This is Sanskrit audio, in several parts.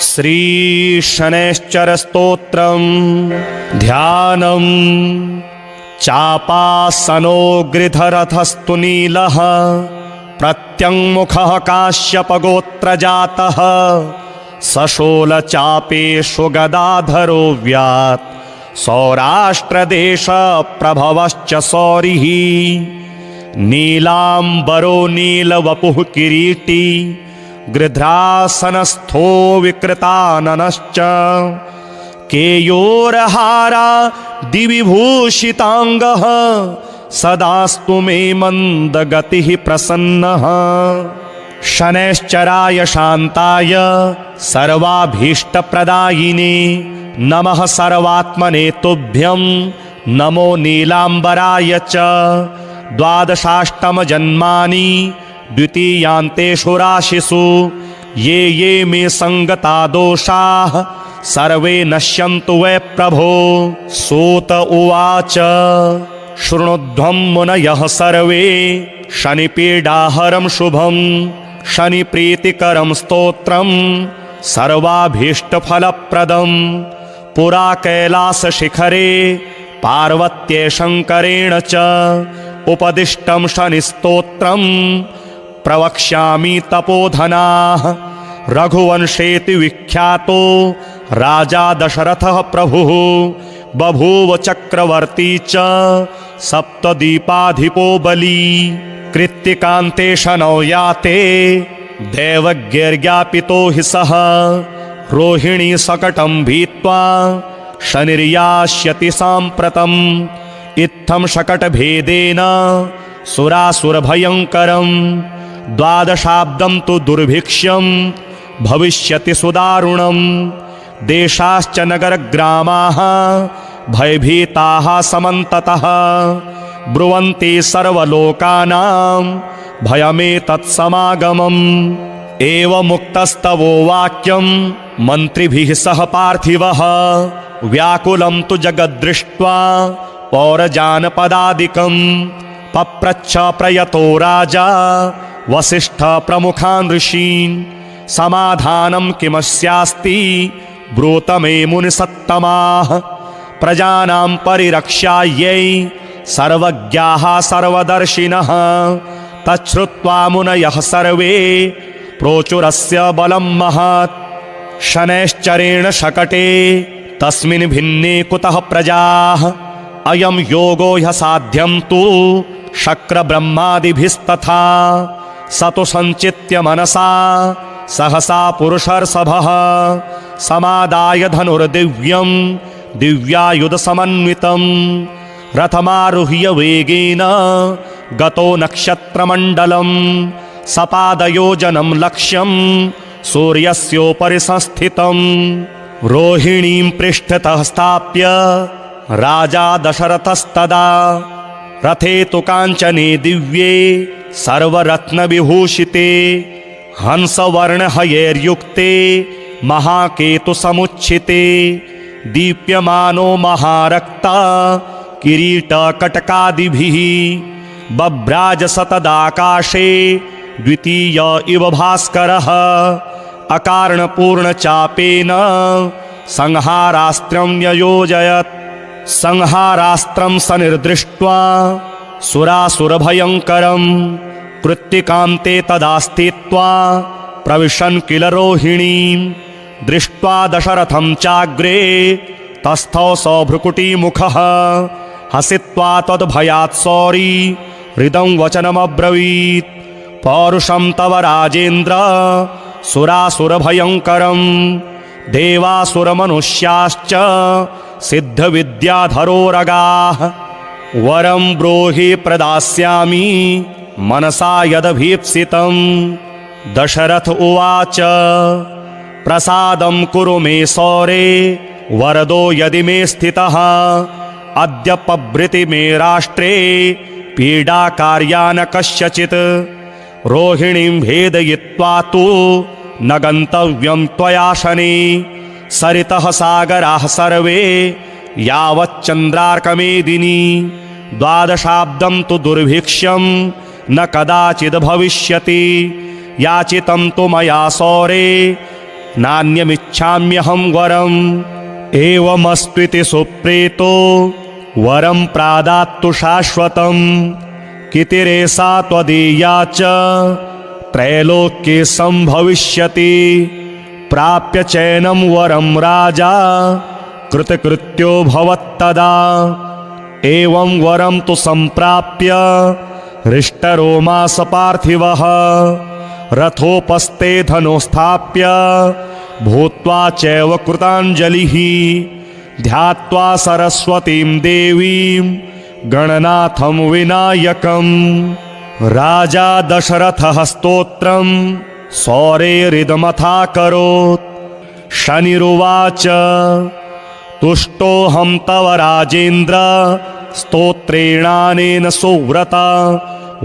श्री शनैश्चर स्तोत्रम् ध्यानम् चापासनो गृधरथस्तु नीलः प्रत्यङ्मुखः काश्यपगोत्रजातः सशोलचापेषु गदाधरो व्यात् सौराष्ट्रदेशप्रभवश्च सौरिः नीलाम्बरो नीलवपुः किरीटी गृध्रासनस्थो विकृताननश्च केयोरहारा दिविभूषिताङ्गः सदास्तु मे मन्दगतिः प्रसन्नः शनैश्चराय शान्ताय सर्वाभीष्टप्रदायिने नमः सर्वात्मने तुभ्यं नमो नीलाम्बराय च द्वादशाष्टमजन्मानि द्वितीयान्तेषु राशिषु ये ये मे सङ्गता दोषाः सर्वे नश्यन्तु वै प्रभो। सूत उवाच शृणुध्वं मुनयः सर्वे शनिपीडाहरं शुभं शनिप्रीतिकरं स्तोत्रं सर्वाभीष्टफलप्रदं पुरा कैलासशिखरे पार्वत्यै शङ्करेण च उपदिष्टं शनिस्तोत्रं प्रवक्ष्यामि तपोधनाः। रघुवंशेति विख्यातो राजा दशरथः प्रभुः बभूव चक्रवर्ती च सप्तदीपाधिपो बली कृत्तिकान्ते शनौ याते दैवज्ञैर्ज्ञापितो हि सः रोहिणी सकटं भीत्वा शनिर्यास्यति साम्प्रतम् इत्थं शकटभेदेन सुरासुरभयङ्करं द्वादशाब्दं तु दुर्भिक्ष्यं भविष्यति सुदारुणं देशाश्च नगरग्रामाः भयभीताः समन्ततः ब्रुवन्ति सर्वलोकानां भयमेतत्समागमम् एवमुक्तस्तवो वाक्यं मन्त्रिभिः सह पार्थिवः व्याकुलं तु जगद्दृष्ट्वा पौरजानपदादिकं पप्रच्छ प्रयतो राजा वसिष्ठ प्रमुखान् ऋषीन् समाधानं किमस्यास्ति ब्रूत मे मुनिसत्तमाः प्रजानां परिरक्षायै सर्वज्ञाः सर्वदर्शिनः तच्छ्रुत्वा मुनयः सर्वे प्रोचुरस्य बलं महत् शनैश्चरेण शकटे तस्मिन् भिन्ने कुतः प्रजाः अयं योगो ह्यसाध्यं तु शक्रब्रह्मादिभिस्तथा स तु सञ्चित्य मनसा सहसा पुरुषर्षभः समादाय धनुर्दिव्यं दिव्यायुधसमन्वितं रथमारुह्य वेगेन गतो नक्षत्रमण्डलं सपादयोजनं लक्ष्यं सूर्यस्योपरि संस्थितं रोहिणीं पृष्ठतः स्थाप्य राजा दशरथस्तदा रथे तु काञ्चने दिव्ये सर्वरत्नविभूषिते हंसवर्णहयैर्युक्ते महाकेतुसमुच्छिते दीप्यमानो महारक्ता किरीटकटकादिभिः बभ्राजसतदाकाशे द्वितीय इव भास्करः अकारणपूर्णचापेन संहारास्त्रं न्ययोजयत् संहारास्त्रं सनिर्दृष्ट्वा सुरासुरभयङ्करं कृत्तिकान्ते तदा स्थित्वा प्रविशन् किल रोहिणीं दृष्ट्वा दशरथं चाग्रे तस्थौ सभ्रुकुटीमुखः हसित्वा तद्भयात् सौरी हृदं वचनमब्रवीत् पौरुषं तव राजेन्द्र सुरासुरभयङ्करं देवासुरमनुष्याश्च सिद्धविद्याधरोरगाः वरं ब्रूहि प्रदास्यामि मनसा यदभीप्सितं। दशरथ उवाच प्रसादं कुरु मे सौरे वरदो यदि मे स्थितः अद्य पभृति मे राष्ट्रे पीडाकार्या न कस्यचित् रोहिणीं भेदयित्वा तु न गन्तव्यं त्वया शने सरितः सागराः सर्वे यावच्चन्द्रार्कमेदिनी द्वादशाब्दं तु दुर्भिक्ष्यं न कदाचिद् भविष्यति याचितं तु मया सौरे नान्यमिच्छाम्यहं वरम् एवमस्त्विति सुप्रीतो वरं प्रादात्तु शाश्वतं कितिरेषा त्वदीया च त्रैलोक्ये संभविष्यति प्राप्य चैनं वरं राजा कृतकृत्यो भवत्तदा एवं वरं तु सम्प्राप्य हृष्टरोमास पार्थिवः रथोपस्थे धनुस्थाप्य भूत्वा चैव कृताञ्जलिः ध्यात्वा सरस्वतीं देवीं गणनाथं विनायकम् राजा दशरथः स्तोत्रं सौरेरिदमथाकरोत् शनिरुवाच तुष्टोऽहं तव राजेन्द्र स्तोत्रेणानेन सुव्रता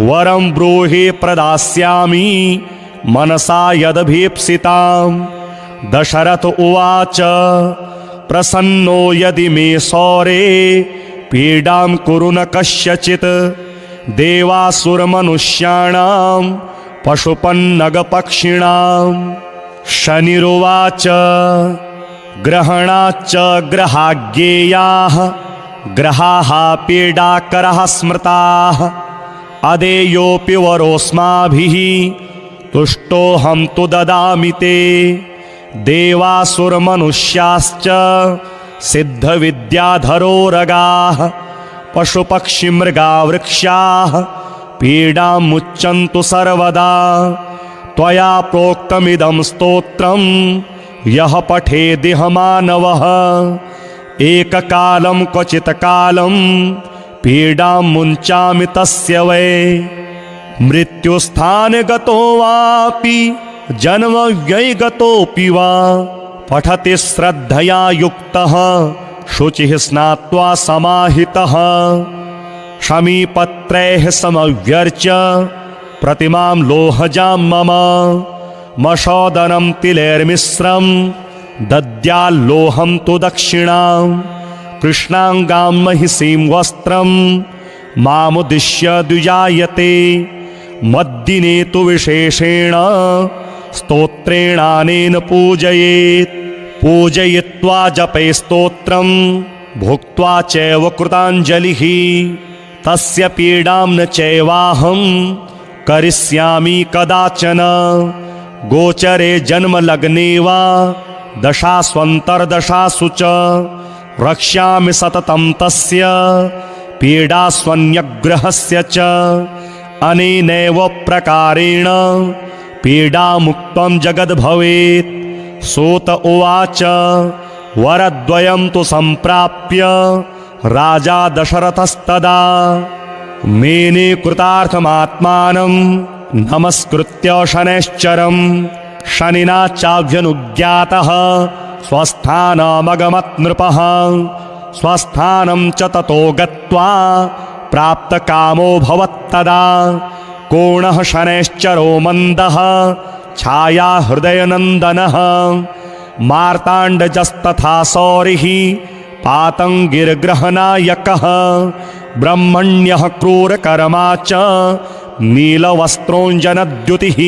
वरं ब्रूहि प्रदास्यामि मनसा यदभीप्सिताम् दशरथ उवाच प्रसन्नो यदि मे सौरे पीडां कुरु न कस्यचित् देवासुरमनुष्याणां पशुपन्नगपक्षिणां शनिरुवाच ग्रहणाच्च ग्रहाज्ञेयाः ग्रहाः पीडाकरः स्मृताः अदेयोऽपि वरोऽस्माभिः तुष्टोऽहं तु ददामि ते देवासुरमनुष्याश्च सिद्धविद्याधरोरगाः पशुपक्षिमृगा वृक्षाः पीडां मुच्यन्तु सर्वदा त्वया प्रोक्तमिदं स्तोत्रं यः पठेदिह मानवः एककालं क्वचित्कालं पीडां मुञ्चामि तस्य वै मृत्युस्थाने गतो वापि जन्मव्ययगतोऽपि वा पठति श्रद्धया युक्तः शुचिः स्नात्वा समाहितः शमीपत्रैः समव्यर्च्य प्रतिमां लोहजां मम मशोदनं तिलैर्मिश्रं दद्याल्लोहं तु दक्षिणां कृष्णाङ्गां महिषीं वस्त्रं मामुद्दिश्य द्विजायते मद्दिने तु विशेषेण स्तोत्रेणानेन पूजयेत् पूजयित्वा जपे स्तोत्रं भुक्त्वा चैव कृताञ्जलिः तस्य पीडां न चैवाहं करिष्यामि कदाचन गोचरे जन्मलग्ने वा दशास्वन्तर्दशासु च रक्ष्यामि सततं तस्य पीडास्वन्यग्रहस्य च अनेनैव प्रकारेण पीडामुक्तं जगद्भवेत् सूत उवाच वरद्वयं तु सम्प्राप्य राजा दशरथस्तदा मेने कृतार्थमात्मानं नमस्कृत्य शनैश्चरं शनिना चाभ्यनुज्ञातः स्वस्थानमगमत् नृपः स्वस्थानं च ततो गत्वा प्राप्तकामो भवत्तदा कोणः शनैश्चरो मन्दः छाया हृदयनन्दनः मार्ताण्डजस्तथा सौरिः पातङ्गिर्ग्रहनायकः ब्रह्मण्यः क्रूरकर्मा च नीलवस्त्रोञ्जनद्युतिः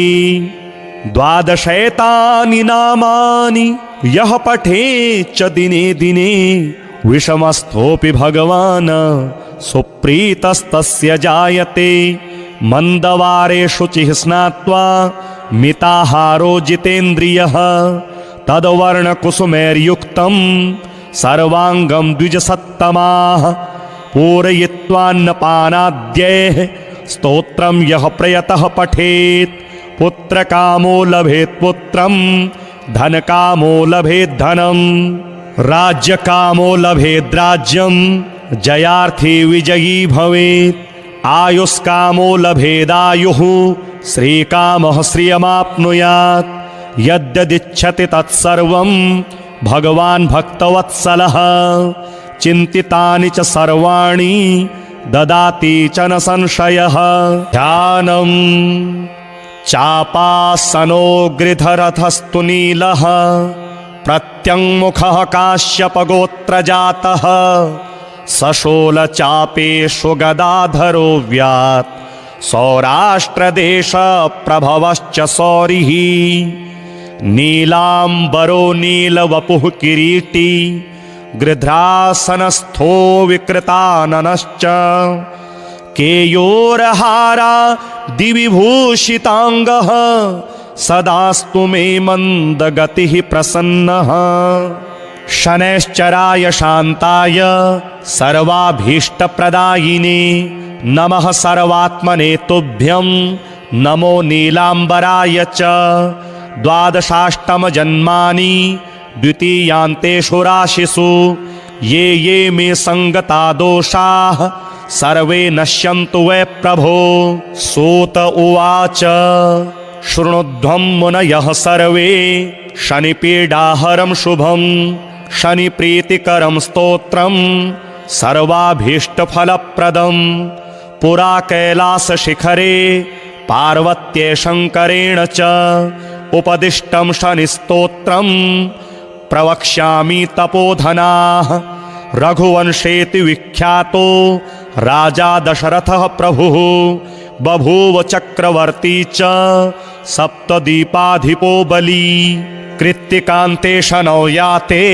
द्वादशैतानि नामानि यः पठेच्च दिने दिने विषमस्थोऽपि भगवान् सुप्रीतस्तस्य जायते मन्दवारे शुचिः स्नात्वा मिताहारो जितेन्द्रियः तद्वर्णकुसुमैर्युक्तं सर्वाङ्गं द्विजसत्तमाः पूरयित्वान्नपानाद्यैः स्तोत्रं यः प्रयतः पठेत् पुत्रकामो लभेत् पुत्रं धनकामो लभेत् धनम् राज्यकामो लभेत् राज्यं जयार्थी विजयी भवेत् आयुष्कामो लभेदायुः श्रीकामः श्रियमाप्नुयात् यद्यदिच्छति तत्सर्वं भगवान् भक्तवत्सलः चिन्तितानि च सर्वाणि ददाति च न संशयः ध्यानम् चापासनो गृधरथस्तु नीलः प्रत्यङ्मुखः काश्यपगोत्रजातः सशोलचापेषु गदाधरो व्यात् सौराष्ट्रदेशप्रभवश्च सौरिः नीलाम्बरो नीलवपुः किरीटी गृध्रासनस्थो विकृताननश्च केयोरहारा दिविभूषिताङ्गः सदास्तु मे मन्दगतिः प्रसन्नः शनैश्चराय शान्ताय सर्वाभीष्टप्रदायिने नमः सर्वात्मने तुभ्यं नमो नीलाम्बराय च 12 जन्मानि द्वितीयान्तेषु राशिषु ये ये मे संगता दोषाः सर्वे नश्यन्तु वै प्रभो। सूत उवाच शृणुध्वं मुनयः सर्वे शनिपीडाहरं शुभं शनिप्रीतिकरं स्तोत्रं सर्वाभीष्टफलप्रदं पुरा कैलासशिखरे पार्वत्ये शङ्करेण च उपदिष्टं शनिस्तोत्रं प्रवक्ष्यामि तपोधनाः। रघुवंशेति विख्यातो राजा दशरथः प्रभुः बभूव चक्रवर्ती च सप्तदीपाधिपो बली कृत्तिकान्ते शनौ याते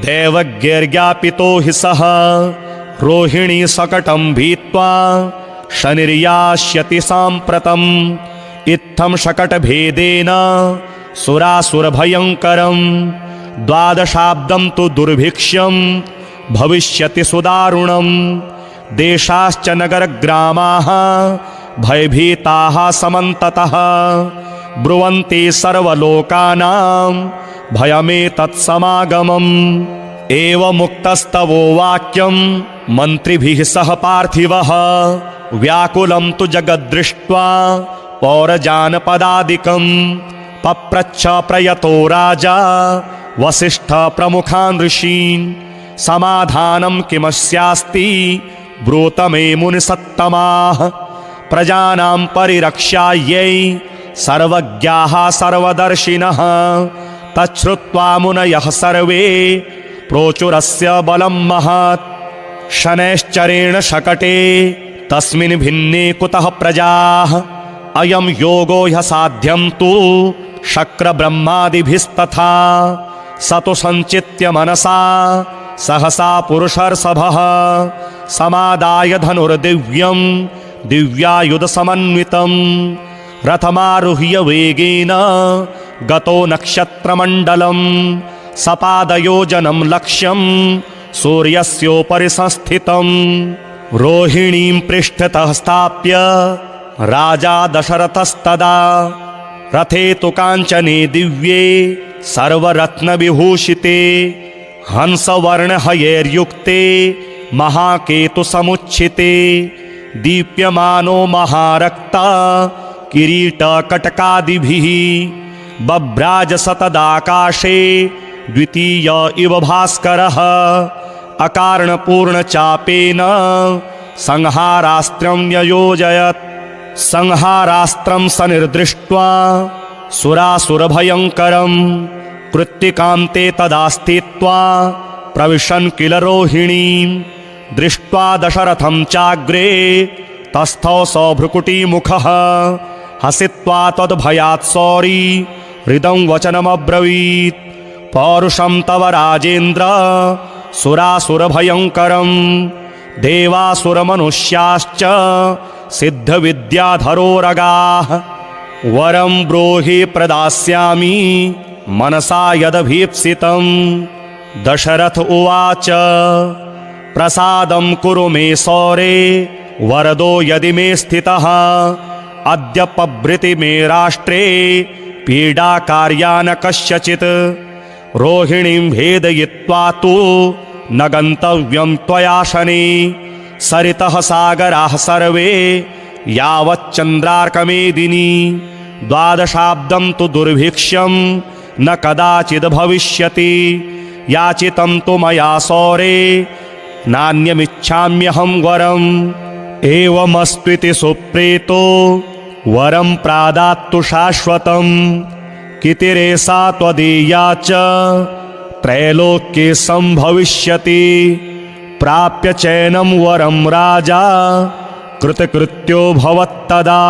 दैवज्ञैर्ज्ञापितो हि सः रोहिणी सकटं भीत्वा शनिर्यास्यति साम्प्रतम् इत्थं शकटभेदेन सुरासुरभयङ्करं 12 तु दुर्भिक्ष्यं भविष्यति सुदारुणं देशाश्च नगरग्रामाः भयभीताः समन्ततः ब्रुवन्ति सर्वलोकानां भयमेतत्समागमम् एवमुक्तस्तवो वाक्यं मन्त्रिभिः सह पार्थिवः व्याकुलं तु जगद्दृष्ट्वा पौरजानपदादिकं पप्रच्छ प्रयतो राजा वसिष्ठ प्रमुखान् ऋषीन् समाधानं किमस्यास्ति ब्रूत मे मुनिसत्तमाः प्रजानां परिरक्षायै सर्वज्ञाः सर्वदर्शिनः तच्छ्रुत्वा मुनयः सर्वे प्रोचुरस्य बलं महत् शनैश्चरेण शकटे तस्मिन् भिन्ने कुतः प्रजाः अयं योगो ह्यसाध्यं तु शक्रब्रह्मादिभिस्तथा स तु सञ्चित्य मनसा सहसा पुरुषर्षभः समादाय धनुर्दिव्यं दिव्यायुधसमन्वितं रथमारुह्य वेगेन गतो नक्षत्रमण्डलं सपादयोजनं लक्ष्यं सूर्यस्योपरि संस्थितं रोहिणीं पृष्ठतः स्थाप्य राजा दशरथस्तदा रथे तु काञ्चने दिव्ये सर्वरत्नविभूषिते हंसवर्णहयैर्युक्ते महाकेतुसमुच्छिते दीप्यमानो महारक्ता किरीटकटकादिभिः बभ्राजसतदाकाशे द्वितीय इव भास्करः अकारणपूर्णचापेन संहारास्त्रं न्ययोजयत् संहारास्त्रं सनिर्दृष्ट्वा सुरासुरभयङ्करं कृत्तिकान्ते तदा स्थित्वा प्रविशन् किल रोहिणीं दृष्ट्वा दशरथं चाग्रे तस्थौ सभ्रुकुटीमुखः हसित्वा तद्भयात् सौरी हृदं वचनमब्रवीत् पौरुषं तव राजेन्द्र सुरासुरभयङ्करं देवासुरमनुष्याश्च सिद्धविद्याधरोरगाः वरं ब्रूहि प्रदास्यामि मनसा यदभीप्सितं। दशरथ उवाच प्रसादं कुरु मे सौरे वरदो यदि मे स्थितः अद्य पभृति मे राष्ट्रे पीडाकार्या न कस्यचित् रोहिणीं भेदयित्वा तु न गन्तव्यं त्वया शने सरितः सागराः सर्वे यावच्चन्द्रार्कमेदिनी 12 तु दुर्भिक्ष्यं न कदाचिद् भविष्यति याचितं तु मया सौरे नान्यमिच्छाम्यहं वरम् एवमस्त्विति सुप्रीतो वरं प्रादात्तु शाश्वतं कितिरेषा त्वदीया च त्रैलोक्ये संभविष्यति प्राप्य चैनं वरं राजा कृतकृत्यो भवत्तदा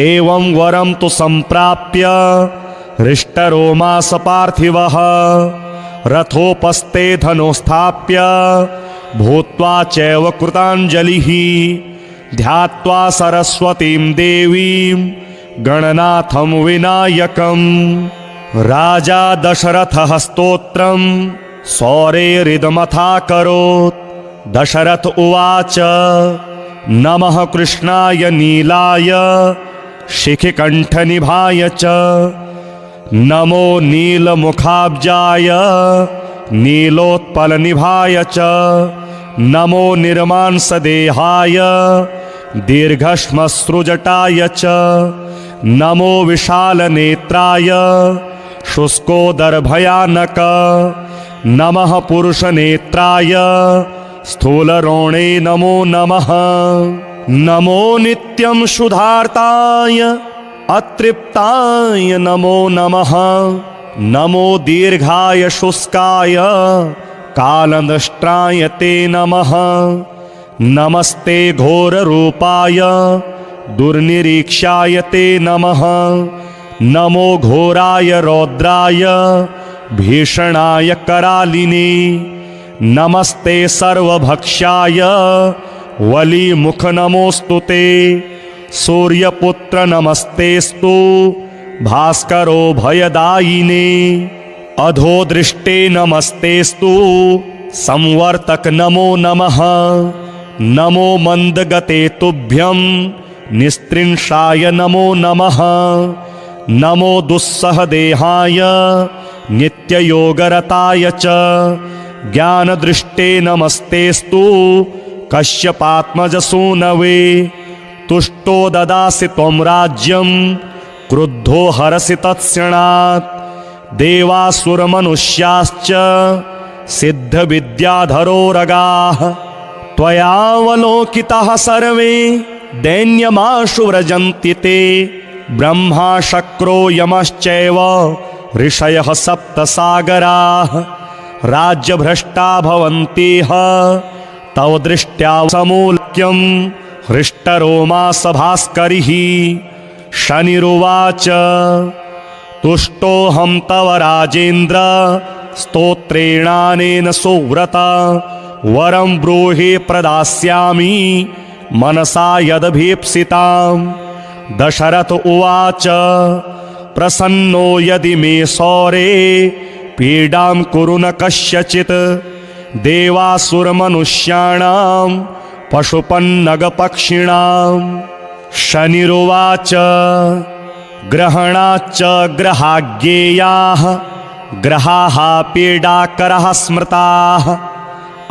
एवं वरं तु संप्राप्य हृष्टरोमास पार्थिवः रथोपस्थे धनुस्थाप्य भूत्वा चैव कृताञ्जलिः ध्यात्वा सरस्वतीं देवीं गणनाथं विनायकम्। राजा दशरथः स्तोत्रं सौरेरिदमथाकरोत्। दशरथ उवाच नमः कृष्णाय नीलाय शिखिकण्ठनिभाय च नमो नीलमुखाब्जाय नीलोत्पलनिभाय च नमो निर्मांसदेहाय दीर्घश्मश्रुजटाय च नमो विशालनेत्राय शुष्कोदरभयानक नमः पुरुषनेत्राय स्थूलरोणे नमो नमः। नमो नित्यं शुद्धार्ताय अतृप्ताय नमो नमः। नमो दीर्घाय शुष्काय कालदष्ट्राय ते नमः। नमस्ते घोररूपाय दुर्निरीक्षाय ते नमः। नमो घोराय रौद्राय भीषणाय करालिने नमस्ते सर्वभक्षाय वलीमुख नमोऽस्तु ते। सूर्यपुत्र नमस्तेस्तु भास्करो भयदायिने अधोदृष्टे नमस्तेस्तु संवर्तक नमो नमः। नमो मन्दगते तुभ्यं निस्त्रिंशाय नमो नमः। नमो दुस्सहदेहाय नित्ययोगरताय च ज्ञानदृष्टे नमस्तेस्तु कश्यपात्मजसूनवे तुष्टो ददासि त्वं राज्यं क्रुद्धो हरसि तत्क्षणात्। देवासुरमनुष्याश्च सिद्धविद्याधरोरगाः त्वयावलोकिताः सर्वे दैन्यमाशु व्रजन्ति ते। ब्रह्मा शक्रो यमश्चैव ऋषयः सप्तसागराः राज्यभ्रष्टा भवन्तिह तव दृष्ट्या समूल्यं हृष्टरोमास भास्करिः। शनिरुवाच तुष्टोऽहं तव राजेन्द्र स्तोत्रेणानेन सुव्रत वरं ब्रूहि प्रदास्यामि मनसा यदभीप्सिताम्। दशरथ उवाच प्रसन्नो यदि मे सौरे पीडां कुरु न कस्यचित् देवासुरमनुष्याणां पशुपन्नगपक्षिणाम्। शनिरुवाच ग्रहणाच्च ग्रहाज्ञेयाः ग्रहाः पीडाकरः स्मृताः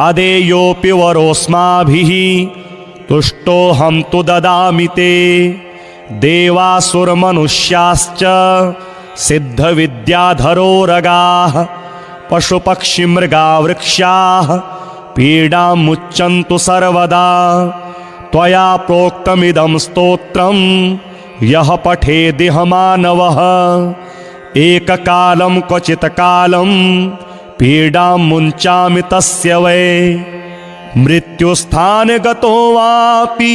अदेयोऽपि वरोऽस्माभिः तुष्टोऽहं तु ददामि ते। देवासुरमनुष्याश्च सिद्धविद्याधरोरगाः पशुपक्षिमृगावृक्षाः पीडां मुच्यन्तु सर्वदा। त्वया प्रोक्तमिदं स्तोत्रं यः पठेदिह मानवः एककालं क्वचित्कालं पीडां मुञ्चामि तस्य वै। मृत्युस्थाने गतो वापि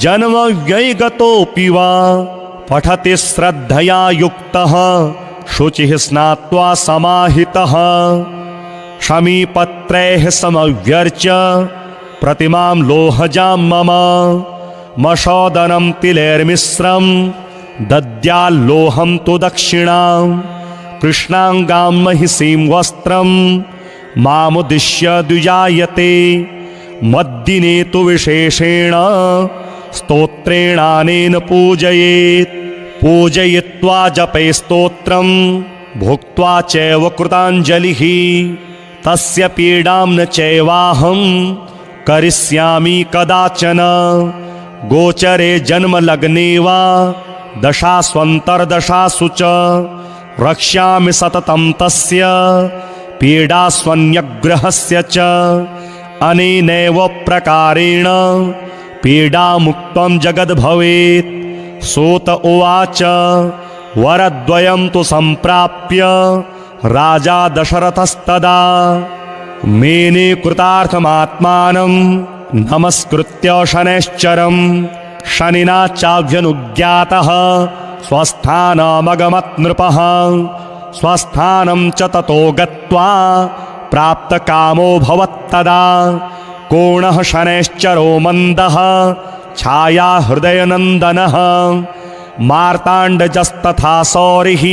जन्मव्ययगतोऽपि वा पठति श्रद्धया युक्तः शुचिः स्नात्वा समाहितः। शमीपत्रैः समव्यर्च्य प्रतिमां लोहजां मम मशोदनं तिलैर्मिश्रं दद्याल्लोहं तु दक्षिणां। कृष्णाङ्गां महिषीं वस्त्रं मामुद्दिश्य द्विजायते मद्दिने तु विशेषेण स्तोत्रेणानेन पूजयेत्। पूजयित्वा जपे स्तोत्रं भुक्त्वा चैव कृताञ्जलिः तस्य पीडां न चैवाहं करिष्यामि कदाचन। गोचरे जन्मलग्ने वा दशास्वन्तर्दशासु च रक्ष्यामि सततं तस्य पीडास्वन्यग्रहस्य च। अनेनैव प्रकारेण पीडामुक्तं जगद्भवेत्। सूत उवाच वरद्वयं तु सम्प्राप्य राजा दशरथस्तदा मेने कृतार्थमात्मानं नमस्कृत्य शनैश्चरं शनिना चाभ्यनुज्ञातः स्वस्थानमगमत् नृपः स्वस्थानं च ततो गत्वा प्राप्तकामो भवत्तदा कोणः शनैश्चरो मन्दः छाया हृदयनन्दनः मार्ताण्डजस्तथा सौरिः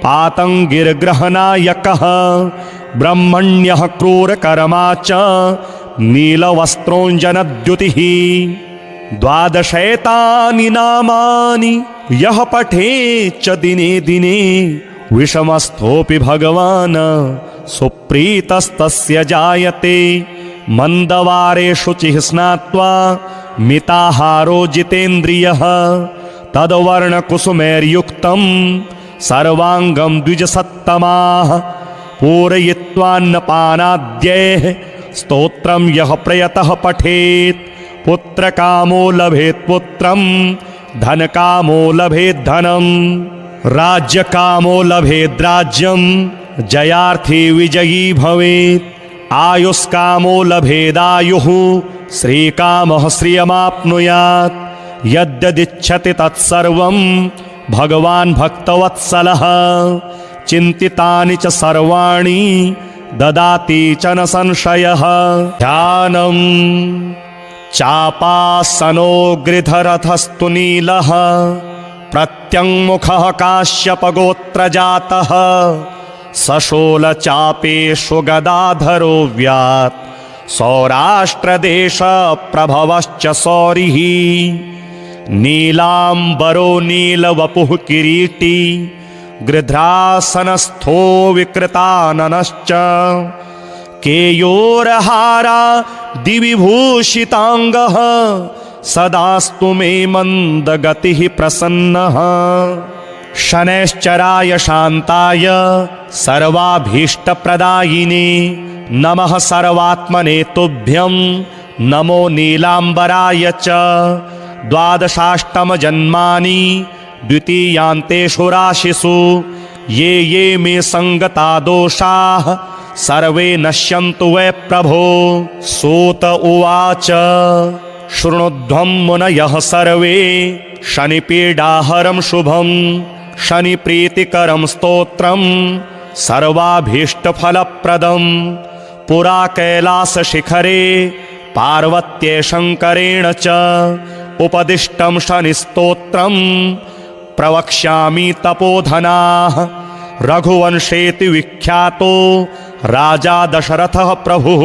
पातङ्गिर्ग्रहनायकः ब्रह्मण्यः क्रूरकर्मा च नीलवस्त्रोञ्जनद्युतिः 12 नामानि यः पठेच्च दिने दिने विषमस्थोऽपि भगवान् सुप्रीतस्तस्य जायते मन्दवारे शुचिः स्नात्वा मिताहारो जितेन्द्रियः तद्वर्णकुसुमैर्युक्तं सर्वाङ्गं द्विजसत्तमाः पूरयित्वान्नपानाद्यैः स्तोत्रं यः प्रयतः पठेत् पुत्रकामो लभेत् पुत्रं धनकामो लभेत् धनं राज्यकामो लभेत् राज्यं जयार्थी विजयी भवेत् आयुष्कामो लभेदायुः श्रीकामः श्रियमाप्नुयात् यद्यदिच्छति तत्सर्वं भगवान् भक्तवत्सलः चिन्तितानि च सर्वाणि ददाति च न संशयः ध्यानं चापासनो गृधरथस्तु नीलः प्रत्यङ्मुखः काश्यपगोत्रजातः सशोलचापेषु गदाधरो व्यात् सौराष्ट्रदेशप्रभवश्च सौरिः नीलाम्बरो नीलवपुः किरीटी गृध्रासनस्थो विकृताननश्च केयोरहारा दिविभूषिताङ्गः सदास्तु मे मन्दगतिः प्रसन्नः शनैश्चराय शान्ताय सर्वाभीष्टप्रदायिने नमः सर्वात्मने तुभ्यं नमो नीलाम्बराय च 12 द्वितीयान्तेषु राशिषु ये ये मे सङ्गता दोषाः सर्वे नश्यन्तु वै प्रभो सूत उवाच शृणुध्वं मुनयः सर्वे शनिपीडाहरं शुभं शनिप्रीतिकरं स्तोत्रं सर्वाभीष्टफलप्रदं पुरा कैलासशिखरे पार्वत्ये शङ्करेण च उपदिष्टं शनिस्तोत्रं प्रवक्ष्यामि तपोधनाः रघुवंशेति विख्यातो राजा दशरथः प्रभुः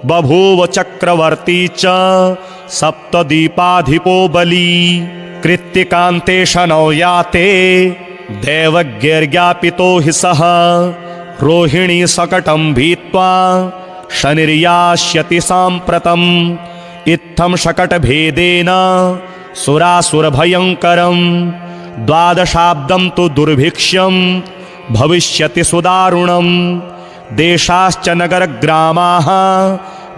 बभूव चक्रवर्ती च सप्तदीपाधिपो बली कृत्तिकान्ते शनौ याते दैवज्ञैर्ज्ञापितो हि सः रोहिणी सकटं भीत्वा शनिर्यास्यति साम्प्रतम् इत्थं शकटभेदेन सुरासुरभयङ्करं 12 तु दुर्भिक्ष्यं भविष्यति सुदारुणं देशाश्च नगरग्रामाः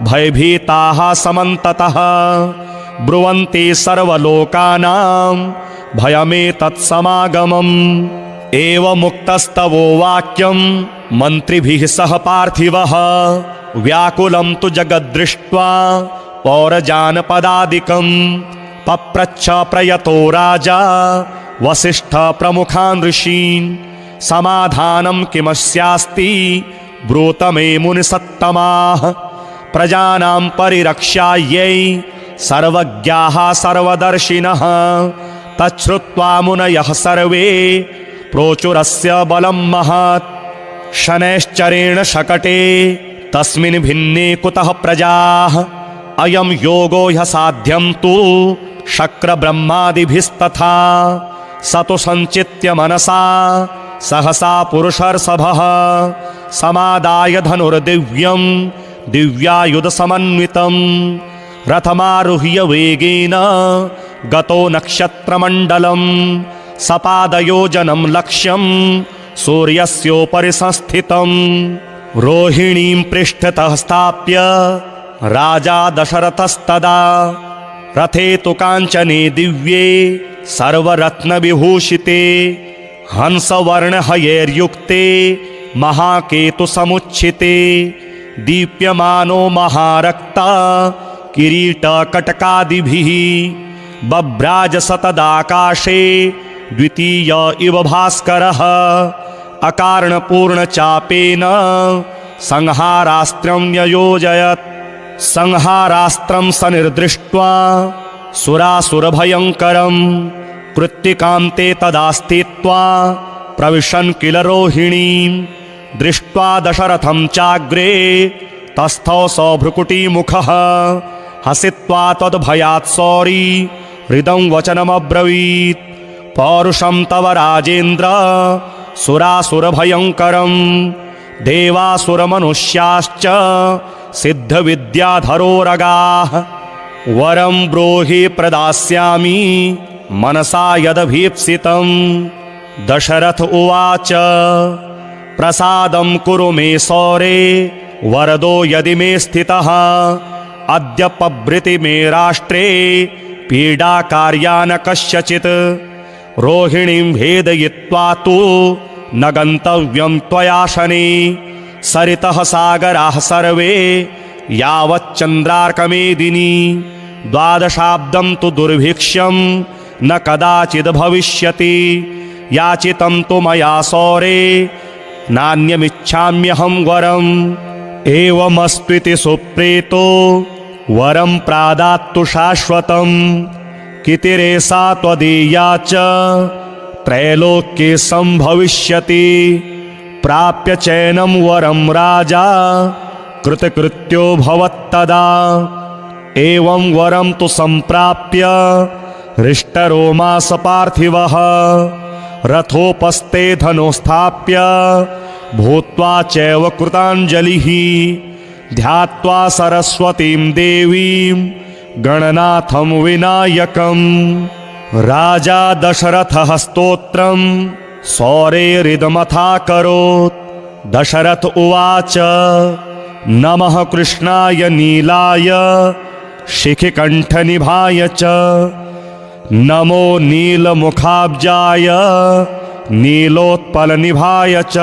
भयभीताः समन्ततः ब्रुवन्ति सर्वलोकानां भयमेतत्समागमम् एवमुक्तस्तवो वाक्यं मन्त्रिभिः सह पार्थिवः व्याकुलं तु जगद्दृष्ट्वा पौरजानपदादिकं पप्रच्छ प्रयतो राजा वसिष्ठ प्रमुखान् ऋषीन् समाधानं किमस्यास्ति ब्रूत मे मुनिसत्तमाः प्रजानां परिरक्षायै सर्वज्ञाः सर्वदर्शिनः तच्छ्रुत्वा मुनयः सर्वे प्रोचुरस्य बलं महत् शनैश्चरेण शकटे तस्मिन् भिन्ने कुतः प्रजाः अयं योगो ह्यसाध्यं तु शक्रब्रह्मादिभिस्तथा स तु सञ्चित्य मनसा सहसा पुरुषर्षभः समादाय धनुर्दिव्यं दिव्यायुधसमन्वितं रथमारुह्य वेगेन गतो नक्षत्रमण्डलं सपादयोजनं लक्ष्यं सूर्यस्योपरि संस्थितं रोहिणीं पृष्ठतः स्थाप्य राजा दशरथस्तदा रथे तु काञ्चने दिव्ये सर्वरत्नविभूषिते हंसवर्णहयैर्युक्ते महाकेतुसमुच्छिते दीप्यमानो महारक्ता किरीटकटकादिभिः बभ्राजस तदाकाशे द्वितीय इव भास्करः अकारणपूर्णचापेन संहारास्त्रं ययोजयत् संहारास्त्रं सनिर्दृष्ट्वा सुरासुरभयङ्करं कृत्तिकान्ते तदा स्थित्वा प्रविशन् किल रोहिणीं दृष्ट्वा दशरथं चाग्रे तस्थौ सभ्रुकुटीमुखः हसित्वा तद्भयात् सौरी हृदं वचनमब्रवीत् पौरुषं तव राजेन्द्र सुरासुरभयङ्करं देवासुरमनुष्याश्च सिद्धविद्याधरोरगाः वरं ब्रूहि प्रदास्यामि मनसा यदभीप्सितं। दशरथ उवाच प्रसादं कुरु मे सौरे वरदो यदि मे स्थितः अद्य पभृति मे राष्ट्रे पीडा कार्या न कस्यचित् रोहिणीं भेदयित्वा तु न गन्तव्यं त्वया शने सरितः सागराः सर्वे यावच्चन्द्रार्कमेदिनी द्वादशाब्दं तु दुर्भिक्ष्यं न कदाचिद् भविष्यति याचितं तु मया सौरे नान्यमिच्छाम्यहं वरम् एवमस्त्विति सुप्रीतो वरं प्रादात्तु शाश्वतं कितिरेषा त्वदीया च त्रैलोक्ये संभविष्यति प्राप्य चैनं वरं राजा कृतकृत्यो भवत्तदा एवं वरं तु संप्राप्य हृष्टरोमास पार्थिवः रथोपस्थे धनुस्थाप्य भूत्वा चैव कृताञ्जलिः ध्यात्वा सरस्वतीं देवीं गणनाथं विनायकम् राजा दशरथः स्तोत्रं सौरेरिदमथाकरोत्। दशरथ उवाच नमः कृष्णाय नीलाय शिखिकण्ठनिभाय च नमो नीलमुखाब्जाय नीलोत्पलनिभाय च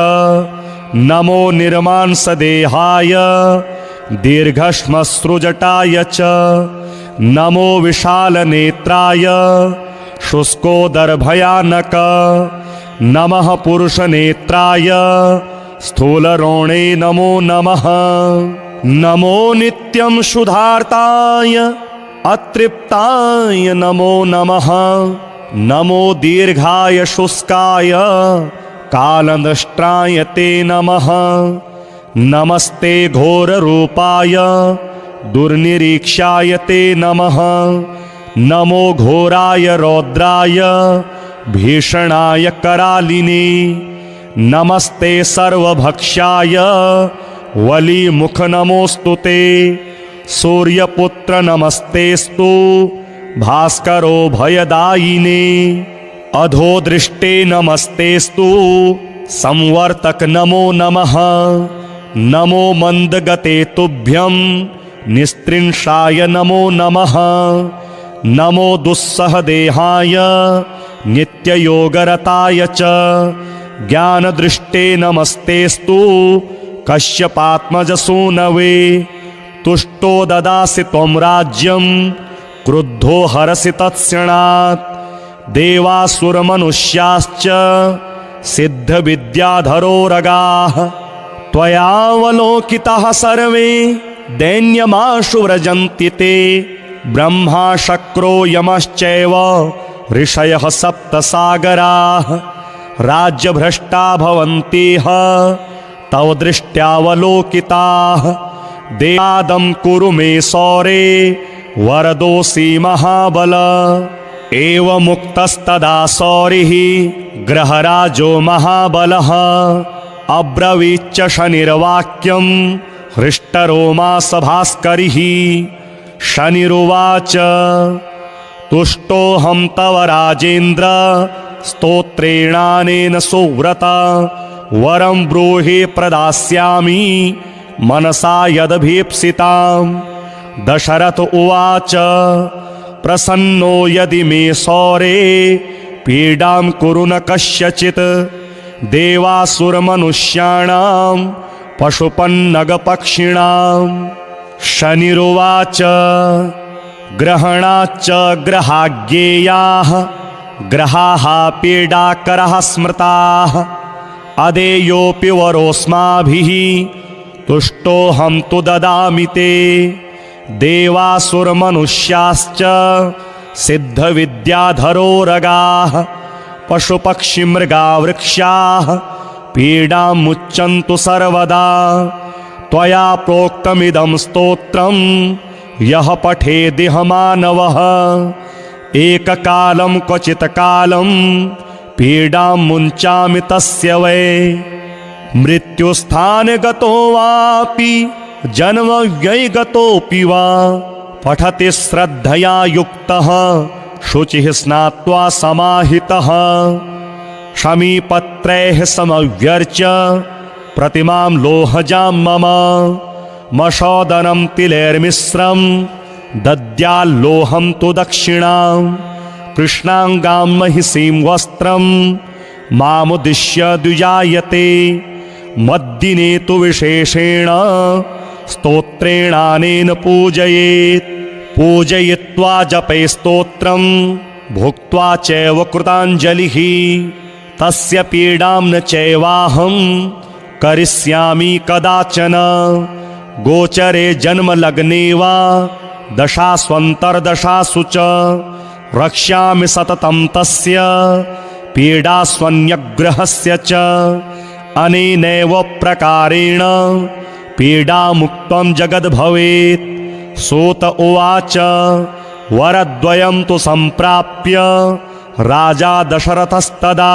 नमो निर्मांसदेहाय दीर्घश्मश्रुजटाय च नमो विशालनेत्राय शुष्कोदरभयानक नमः पुरुषनेत्राय स्थूलरोणे नमो नमः नमो नित्यं शुद्धार्ताय अतृप्ताय नमो नमः नमो दीर्घाय शुष्काय कालनष्ट्राय ते नमः नमस्ते घोररूपाय दुर्निरीक्षाय ते नमः नमो घोराय रौद्राय भीषणाय करालिने नमस्ते सर्वभक्षाय वलीमुख नमोऽस्तु ते सूर्यपुत्र नमस्तेस्तु भास्करो भयदायिने अधोदृष्टे नमस्तेस्तु संवर्तक नमो नमः नमो मन्दगते तुभ्यं निस्त्रिंशाय नमो नमः नमो दुस्सहदेहाय नित्ययोगरताय च ज्ञानदृष्टे नमस्तेस्तु कश्यपात्मजसूनवे तुष्टो ददासि त्वं राज्यं क्रुद्धो हरसि तत्क्षणात् देवासुरमनुष्याश्च सिद्धविद्याधरोरगाः त्वयावलोकिताः सर्वे दैन्यमाशु व्रजन्ति ते ब्रह्मा शक्रो यमश्चैव ऋषयः सप्तसागराः राज्यभ्रष्टा भवन्तिह तव दृष्ट्यावलोकिताः देवादं कुरु मे सौरे वरदोऽसि महाबल एवमुक्तस्तदा सौरिः ग्रहराजो महाबलः अब्रवीच्च शनिर्वाक्यं हृष्टरोमास भास्करिः शनिरुवाच तुष्टोऽहं तव राजेन्द्र स्तोत्रेणानेन सुव्रत वरं ब्रूहि प्रदास्यामि मनसा यदभीप्सितां। दशरथ उवाच प्रसन्नो यदि मे सौरे पीडां कुरु न कस्यचित् देवासुरमनुष्याणां पशुपन्नगपक्षिणां। शनिरुवाच ग्रहणाच्च ग्रहाज्ञेयाः ग्रहाः पीडाकरः स्मृताः अदेयोऽपि वरोऽस्माभिः तुष्टोऽहं तु ददामि ते देवासुरमनुष्याश्च सिद्धविद्याधरोरगाः पशुपक्षिमृगा वृक्षाः पीडां मुच्यन्तु सर्वदा त्वया प्रोक्तमिदं स्तोत्रं यः पठेदिह मानवः एककालं क्वचित् कालं पीडां मुञ्चामि तस्य वै मृत्युस्थाने गतो वापि जन्मव्ययगतोऽपि वा पठति श्रद्धया युक्तः शुचिः स्नात्वा समाहितः शमीपत्रैः समव्यर्च्य प्रतिमां लोहजां मम मशोदनं तिलैर्मिश्रं दद्याल्लोहं तु दक्षिणां कृष्णाङ्गां महिषीं वस्त्रं मामुद्दिश्य द्विजायते मद्दिने तु विशेषेण स्तोत्रेणानेन पूजयेत् पूजयित्वा जपे स्तोत्रं भुक्त्वा चैव कृताञ्जलिः तस्य पीडां न चैवाहं करिष्यामि कदाचन गोचरे जन्मलग्ने वा दशास्वन्तर्दशासु च रक्ष्यामि सततं तस्य पीडास्वन्यग्रहस्य च अनेनैव प्रकारेण पीडामुक्तं जगद्भवेत् सूत उवाच वरद्वयं तु सम्प्राप्य राजा दशरथस्तदा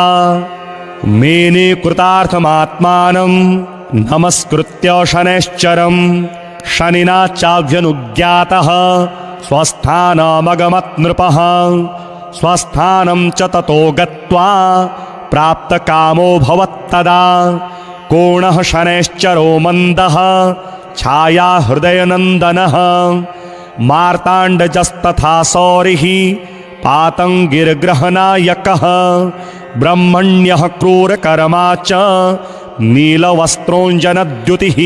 मेने कृतार्थमात्मानं नमस्कृत्य शनैश्चरं शनिना चाभ्यनुज्ञातः स्वस्थानमगमत् नृपः स्वस्थानं च ततो गत्वा प्राप्तकामो भवत्तदा कोणः शनैश्चरो मन्दः छाया हृदयनन्दनः मार्ताण्डजस्तथा सौरिः पातङ्गिर्ग्रहनायकः ब्रह्मण्यः क्रूरकर्मा च नीलवस्त्रोञ्जनद्युतिः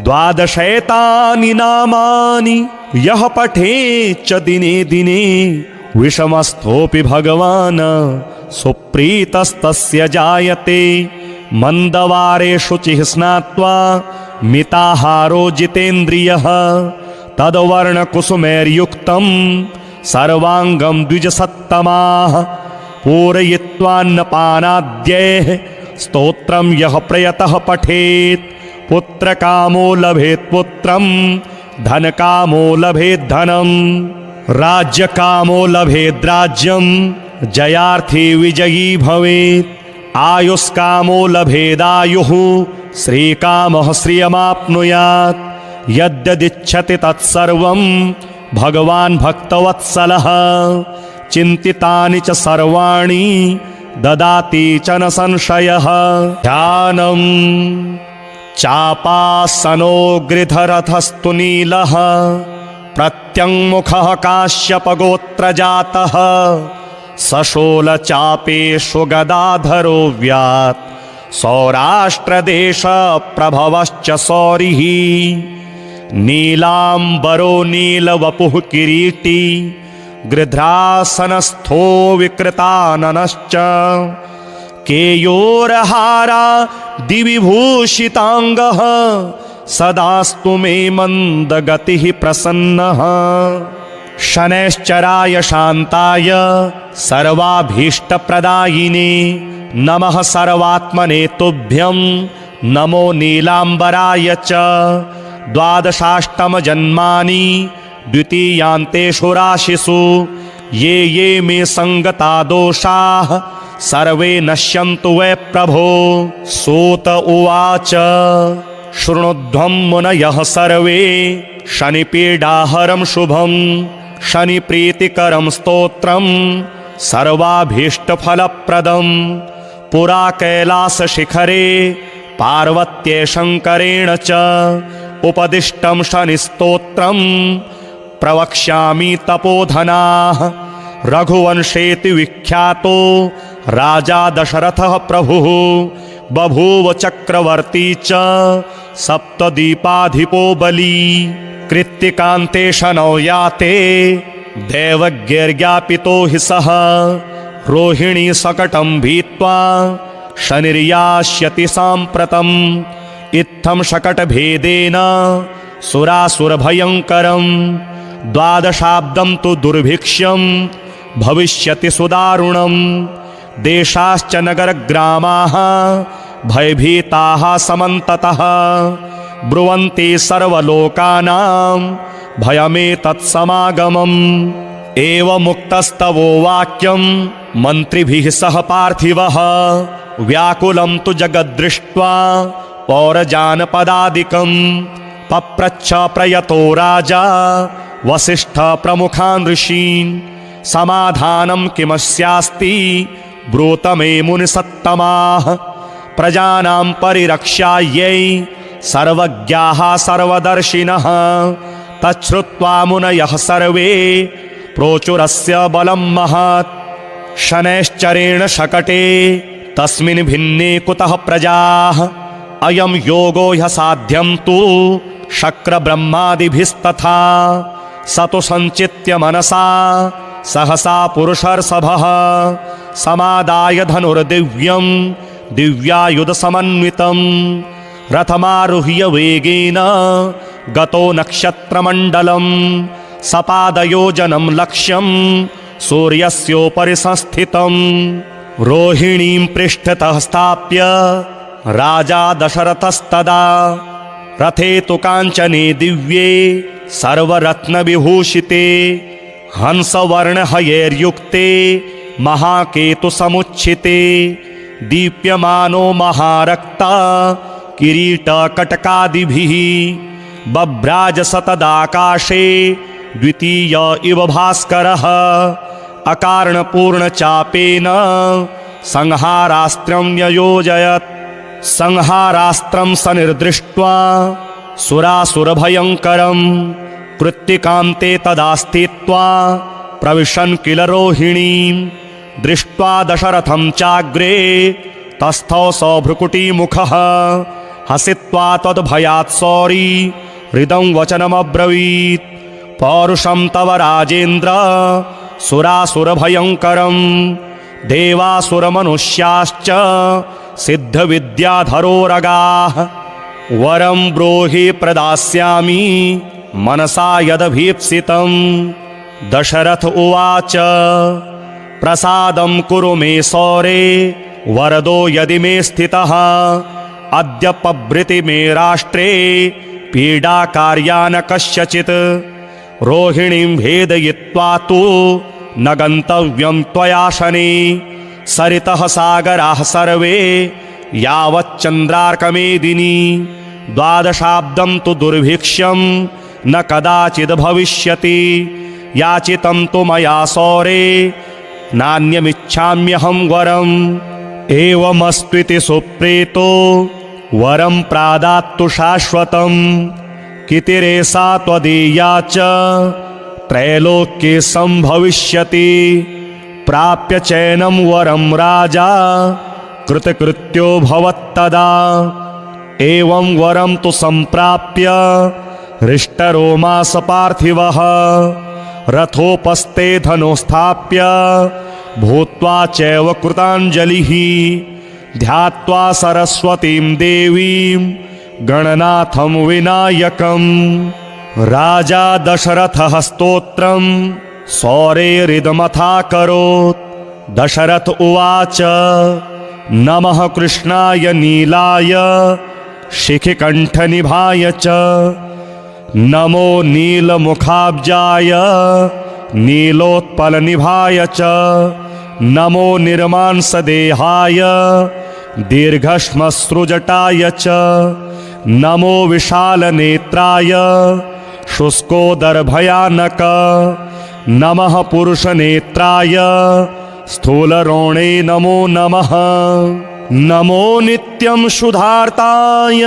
द्वादशैतानि नामानि यः पठेच्च दिने दिने विषमस्थोऽपि भगवान् सुप्रीतस्तस्य जायते मन्दवारे शुचिः स्नात्वा मिताहारो जितेन्द्रियः तद्वर्णकुसुमैर्युक्तं सर्वाङ्गं द्विजसत्तमाः पूरयित्वान्नपानाद्यैः स्तोत्रं यः प्रयतः पठेत् पुत्रकामो लभेत् पुत्रं धनकामो लभेत् धनं राज्यकामो लभेत् राज्यं जयार्थी विजयी भवेत् आयुष्कामो लभेदायुः श्रीकामः श्रियमाप्नुयात् यद्यदिच्छति तत्सर्वं भगवान् भक्तवत्सलः चिन्तितानि च सर्वाणि ददाति च न संशयः ध्यानं चापासनो गृधरथस्तु नीलः प्रत्यङ्मुखः काश्यपगोत्रजातः सशोलचापेषु गदाधरो व्यात् सौराष्ट्रदेशप्रभवश्च सौरिः नीलाम्बरो नीलवपुः किरीटी गृध्रासनस्थो विकृताननश्च केयोरहारा दिविभूषिताङ्गः सदास्तु मे मन्दगतिः प्रसन्नः शनैश्चराय शान्ताय सर्वाभीष्टप्रदायिने नमः सर्वात्मने तुभ्यं नमो नीलाम्बराय च द्वादशाष्टमजन्मानि द्वितीयान्तेषु राशिषु ये ये मे सङ्गता दोषाः सर्वे नश्यन्तु वै प्रभो सूत उवाच शृणुध्वं मुनयः सर्वे शनिपीडाहरं शुभं शनिप्रीतिकरं स्तोत्रं सर्वाभीष्टफलप्रदं पुरा कैलासशिखरे पार्वत्यै शङ्करेण च उपदिष्टं शनिस्तोत्रं प्रवक्ष्यामि तपोधनाः रघुवंशेति विख्यातो राजा दशरथः प्रभुः बभूव चक्रवर्ती च सप्तदीपाधिपो बली कृत्तिकान्ते शनौ याते दैवज्ञैर्ज्ञापितो हि सः रोहिणी सकटं भीत्वा शनिर्यास्यति साम्प्रतम् इत्थं शकटभेदेन सुरासुरभयङ्करम् 12 तु दुर्भिक्षं भविष्यति सुदारुणम् देशाश्च नगरग्रामाः भयभीताः समन्ततः ब्रुवन्ति सर्वलोकानां भयमेतत्समागमम् एवमुक्तस्तवो वाक्यं मन्त्रिभिः सह पार्थिवः व्याकुलं तु जगद्दृष्ट्वा पौरजानपदादिकं पप्रच्छ प्रयतो राजा वसिष्ठ प्रमुखान् ऋषीन् समाधानं किमस्यास्ति ब्रूत मे मुनिसत्तमाः प्रजानां परिरक्षायै सर्वज्ञाः सर्वदर्शिनः तच्छ्रुत्वा मुनयः सर्वे प्रोचुरस्य बलं महत् शनैश्चरेण शकटे तस्मिन् भिन्ने कुतः प्रजाः अयं योगो ह्यसाध्यं तु शक्रब्रह्मादिभिस्तथा स तु सञ्चित्य मनसा सहसा पुरुषर्षभः समादाय धनुर्दिव्यं दिव्यायुधसमन्वितं रथमारुह्य वेगेन गतो नक्षत्रमण्डलं सपादयोजनं लक्ष्यं सूर्यस्योपरि संस्थितं रोहिणीं पृष्ठतः स्थाप्य राजा दशरथस्तदा रथे तु काञ्चने दिव्ये सर्वरत्नविभूषिते हंसवर्णहयैर्युक्ते महाकेतुसमुच्छिते दीप्यमानो महारक्ता किरीटकटकादिभिः बभ्राजस तदाकाशे द्वितीय इव भास्करः अकारणपूर्णचापेन संहारास्त्रं ययोजयत् संहारास्त्रं सनिर्दृष्ट्वा सुरासुरभयङ्करं कृत्तिकान्ते तदा स्थित्वा प्रविशन् किल रोहिणीं दृष्ट्वा दशरथं चाग्रे तस्थौ सभ्रुकुटीमुखः हसित्वा तद्भयात् सौरी हृदं वचनमब्रवीत् पौरुषं तव राजेन्द्र सुरासुरभयङ्करं देवासुरमनुष्याश्च सिद्धविद्याधरोरगाः वरं ब्रूहि प्रदास्यामि मनसा यदभीप्सितं दशरथ उवाच प्रसादं कुरु मे सौरे वरदो यदि मे स्थितः अद्य पभृति मे राष्ट्रे पीडाकार्या न कस्यचित् रोहिणीं भेदयित्वा तु न गन्तव्यं त्वया शने सरितः सागराः सर्वे यावच्चन्द्रार्कमेदिनी 12 तु दुर्भिक्षं न कदाचिद् भविष्यति याचितं तु मया सौरे नान्यमिच्छाम्यहं वरम् एवमस्त्विति सुप्रीतो वरं प्रादात्तु शाश्वतम् कितिरेषा त्वदीया च त्रैलोक्ये संभविष्यति प्राप्य चैनं वरं राजा कृतकृत्यो भवत्तदा एवं वरं तु सम्प्राप्य हृष्टरोमास पार्थिवः रथोपस्थे धनुस्थाप्य भूत्वा चैव कृताञ्जलिः ध्यात्वा सरस्वतीं देवीं गणनाथं विनायकम् राजा दशरथः स्तोत्रं सौरेरिदमथाकरोत् दशरथ उवाच नमः कृष्णाय नीलाय शिखिकण्ठनिभाय च नमो नीलमुखाब्जाय नीलोत्पलनिभाय च नमो निर्मांसदेहाय दीर्घश्मश्रुजटाय च नमो विशालनेत्राय शुष्कोदरभयानक नमः पुरुषनेत्राय स्थूलरोणे नमो नमः नमो नित्यं शुद्धार्ताय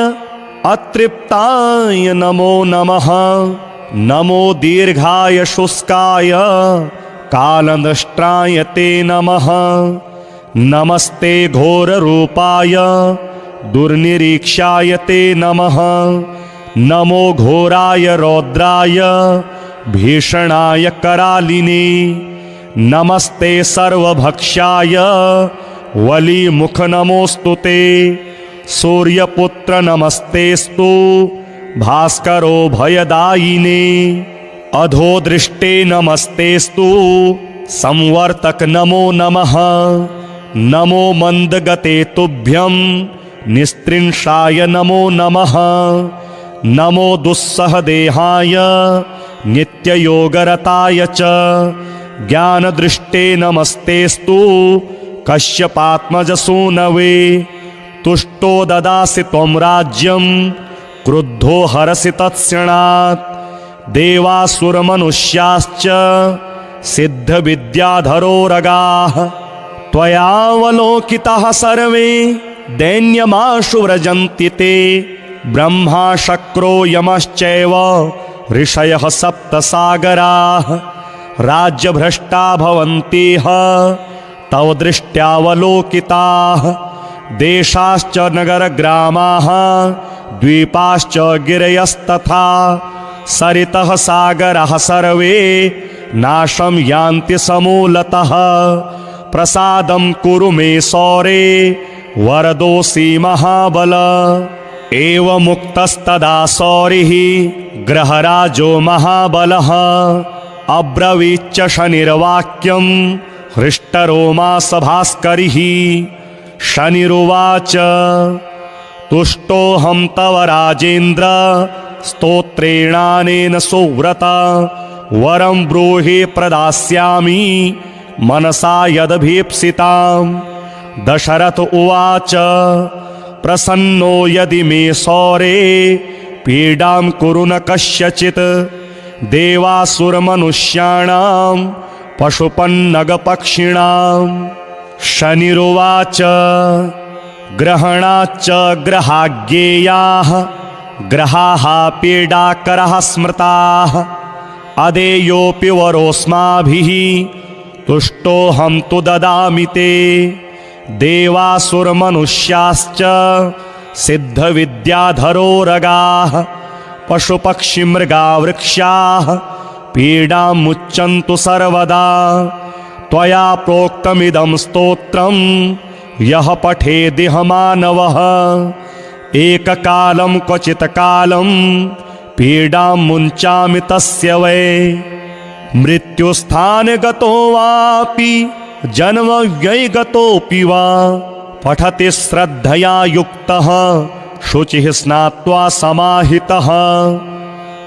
अतृप्ताय नमो नमः नमो दीर्घाय शुष्काय कालनष्ट्राय ते नमः नमस्ते घोररूपाय दुर्निरीक्षाय ते नमः नमो घोराय रौद्राय भीषणाय करालिने नमस्ते सर्वभक्षाय वलीमुख नमोऽस्तु ते। सूर्यपुत्र नमस्तेस्तु भास्करो भयदायिने। अधोदृष्टे नमस्तेस्तु संवर्तक नमो नमः। नमो मंदगते तुभ्यं निस्त्रिंशाय नमो नमः। नमो दुस्सहदेहाय नित्ययोगरताय च। ज्ञानदृष्टे नमस्तेस्तु कश्यपात्मजसूनवे। तुष्टो ददासि त्वं राज्यं क्रुद्धो हरसि तत्क्षणात्। देवासुरमनुष्याश्च सिद्धविद्याधरो रगाः। त्वयावलोकिताः सर्वे दैन्यमाशु व्रजन्ति ते। ब्रह्मा शक्रो यमश्चैव ऋषयः सप्तसागराः। राज्यभ्रष्टा भवन्तिह तव दृष्ट्यावलोकिताः। देशाश्च नगरग्रामाः द्वीपाश्च गिरयस्तथा। सरितः सागरः सर्वे नाशं यान्ति समूलतः। प्रसादं कुरु मे सौरे वरदोऽसि महाबल। एवमुक्तस्तदा सौरिः ग्रहराजो महाबलः। अब्रवीच्च शनिर्वाक्यं हृष्टरोमास भास्करिः। शनिरुवाच तुष्टोऽहं तव राजेन्द्र स्तोत्रेणानेन सुव्रत। वरं ब्रूहि प्रदास्यामि मनसा यदभीप्सितां। दशरथ उवाच प्रसन्नो यदि मे सौरे पीडां कुरु न कस्यचित्। देवासुरमनुष्याणां पशुपन्नगपक्षिणां। शनिरुवाच ग्रहणाच्च ग्रहाज्ञेयाः ग्रहाः पीडाकरः स्मृताः। अदेयोऽपि वरोऽस्माभिः तुष्टोऽहं तु ददामि ते। देवासुरमनुष्याश्च सिद्धविद्याधरो रगाः। पशुपक्षिमृगा वृक्षाः पीडां मुच्यन्तु सर्वदा। त्वया प्रोक्तमिदं स्तोत्रं यः पठेदिह मानवः। एककालं क्वचित् कालं पीडां मुञ्चामि तस्य वै। मृत्युस्थाने गतो वापि जन्मव्ययगतोऽपि वा। पठति श्रद्धया युक्तः शुचिः स्नात्वा समाहितः।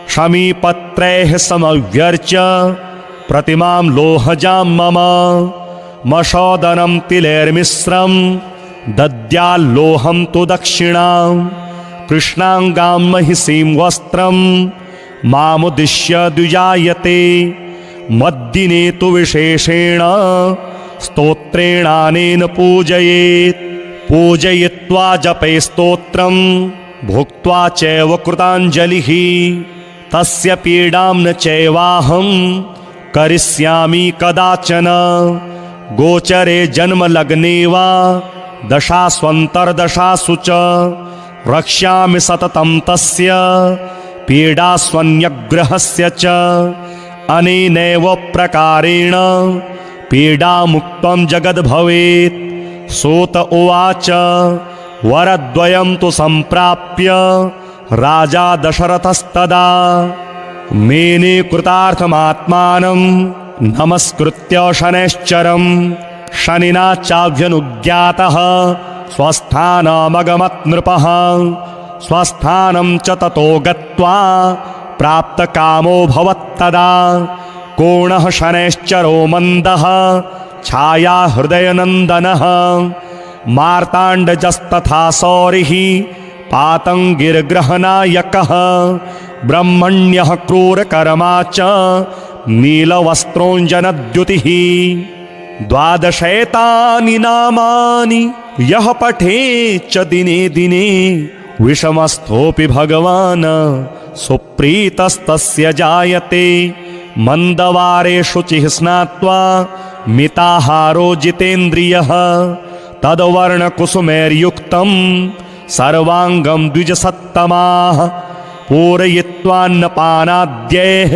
शमीपत्रैः समव्यर्च्य प्रतिमां लोहजां मम। मशोदनं तिलैर्मिश्रं दद्याल्लोहं तु दक्षिणां। कृष्णाङ्गां महिषीं वस्त्रं मामुद्दिश्य द्विजायते। मद्दिने तु विशेषेण स्तोत्रेणानेन पूजयेत्। पूजयित्वा जपे स्तोत्रं भुक्त्वा चैव कृताञ्जलिः। तस्य पीडां न चैवाहं करिष्यामि कदाचन। गोचरे जन्मलग्ने वा दशास्वन्तर्दशासु च। रक्ष्यामि सततं तस्य पीडास्वन्यग्रहस्य च। अनेनैव प्रकारेण पीडामुक्तं जगद्भवेत्। सूत उवाच वरद्वयं तु सम्प्राप्य राजा दशरथस्तदा। मेने कृतार्थमात्मानं नमस्कृत्य शनैश्चरं। शनिना चाभ्यनुज्ञातः स्वस्थानमगमत् नृपः। स्वस्थानं च ततो गत्वा प्राप्तकामो भवत्तदा। कोणः शनैश्चरो मन्दः छाया हृदयनन्दनः। मार्ताण्डजस्तथा सौरिः पातङ्गिर्ग्रहनायकः। ब्रह्मण्यः क्रूरकर्मा च नीलवस्त्रोञ्जनद्युतिः। 12 नामानि यः पठेच्च दिने दिने। विषमस्थोऽपि भगवान् सुप्रीतस्तस्य जायते। मन्दवारे शुचिः स्नात्वा मिताहारो जितेन्द्रियः। तद्वर्णकुसुमैर्युक्तं सर्वाङ्गं द्विजसत्तमाः। पूरयित्वान्नपानाद्यैः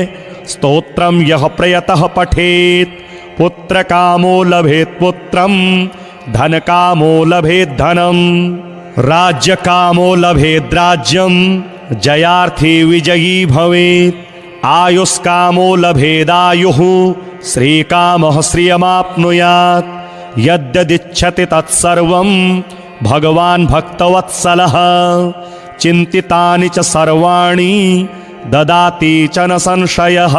स्तोत्रं यः प्रयतः पठेत्। पुत्रकामो लभेत् पुत्रं धनकामो लभेत् धनं राज्यकामो लभेत् राज्यं जयार्थी विजयी भवेत् आयुष्कामो लभेदायुः श्रीकामः श्रियमाप्नुयात् यद्यदिच्छति तत्सर्वं भगवान् भक्तवत्सलः चिन्तितानि च सर्वाणि ददाति च न संशयः।